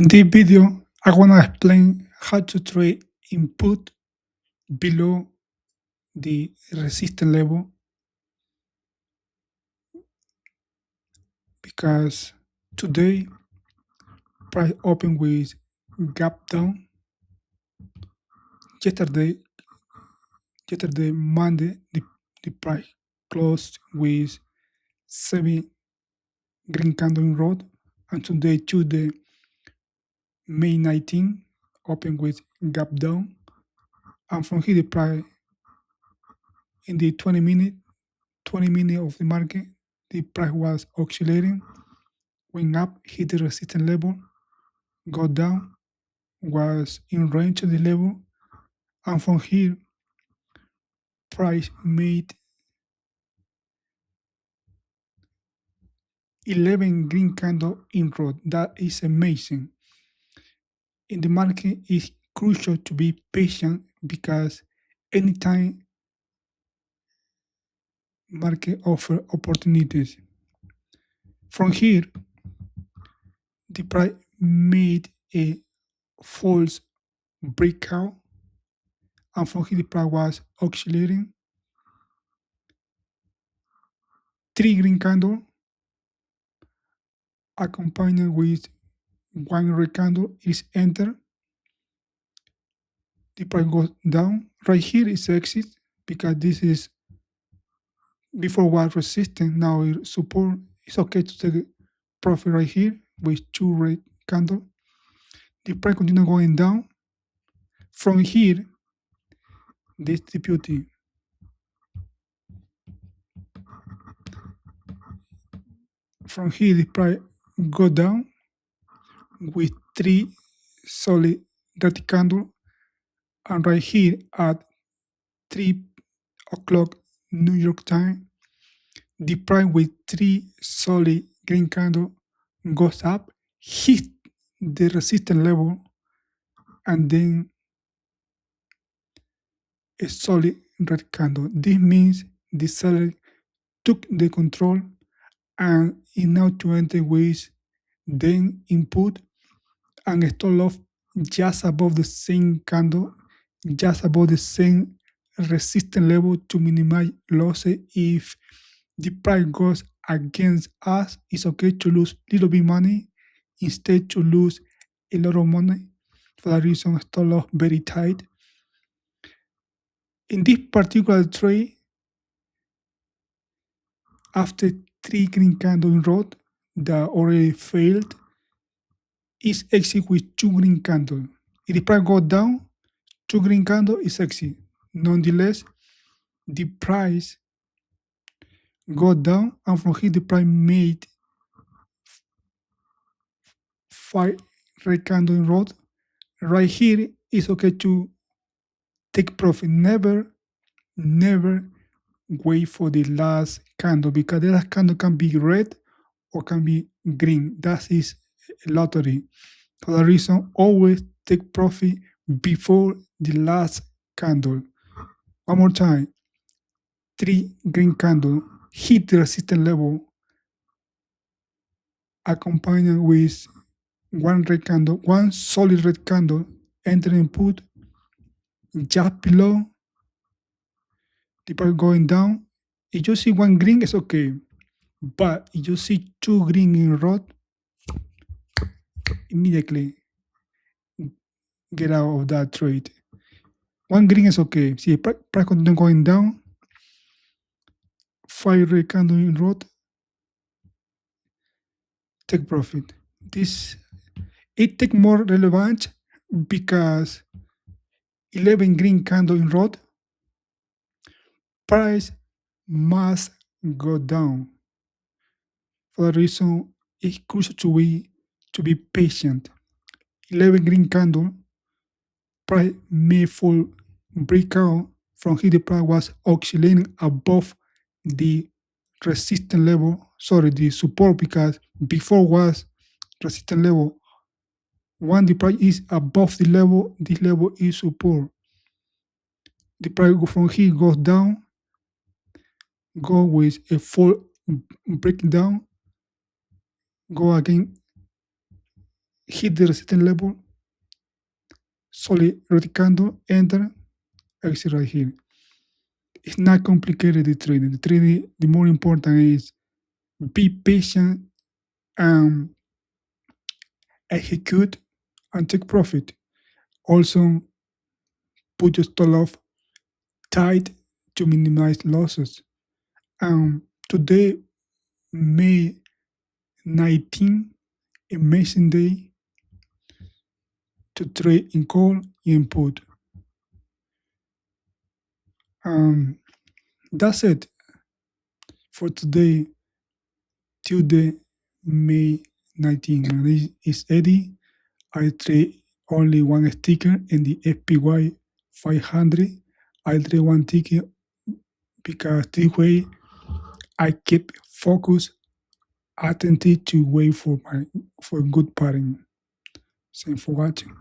In this video, I want to explain how to trade input below the resistance level, because today price opened with gap down. Yesterday Monday, the price closed with 7 green candle in row, and today Tuesday May 19 opened with gap down, and from here the price in the 20 minute of the market, the price was oscillating, went up, hit the resistance level, go down, was in range of the level, and from here price made 11 green candle in row. That is amazing. In the market, it's crucial to be patient, because anytime market offer opportunities. From here, the price made a false breakout, and from here the price was oscillating. 3 green candle accompanied with 1 red candle is enter. The price goes down. Right here is exit, because this is before was resistance, now it's support. It's okay to take profit right here with 2 red candle. The price continue going down. From here, distributing. From here, the price go down with 3 solid red candle, and right here at 3 o'clock New York time, the price with 3 solid green candle goes up, hit the resistance level, and then a solid red candle. This means the seller took the control and is now to enter with then input and stop loss just above the same candle, just above the same resistance level, to minimize losses. If the price goes against us, it's okay to lose little bit money instead to lose a lot of money. For that reason, stop loss very tight. In this particular trade, after 3 green candle in row that already failed, is exit with 2 green candle. If the price go down, 2 green candle is exit. Nonetheless, the price go down, and from here the price made 5 red candle in row. Right here it's okay to take profit. Never wait for the last candle, because the last candle can be red or can be green. That is a lottery. For that reason, always take profit before the last candle. One more time. 3 green candle hit the resistance level, accompanied with 1 red candle, 1 solid red candle, enter input just below. The price going down. If you see 1 green, it's okay. But if you see 2 green in row, immediately get out of that trade. 1 green is okay. See, price continue going down. 5 red candle in row, take profit. It take more relevant because 11 green candle in row, price must go down. For that reason, it's crucial to be patient. 11 green candle, price may fall breakout. From here the price was oscillating above the resistance level, the support, because before was resistance level. When the price is above the level, this level is support. The price from here goes down, go with a full breakdown, go again hit the resistance level, solid red candle, enter, exit right here. It's not complicated, the trading. The trading, the more important is be patient and execute and take profit. Also, put your stop loss tight to minimize losses. Today, May 19, amazing day to trade in call and put. That's it for today, Tuesday, May 19. My name is Eddie. I trade only one sticker in the FPY 500. I trade one ticket because this way I keep focus, attentive to wait for a good pattern. Thanks for watching.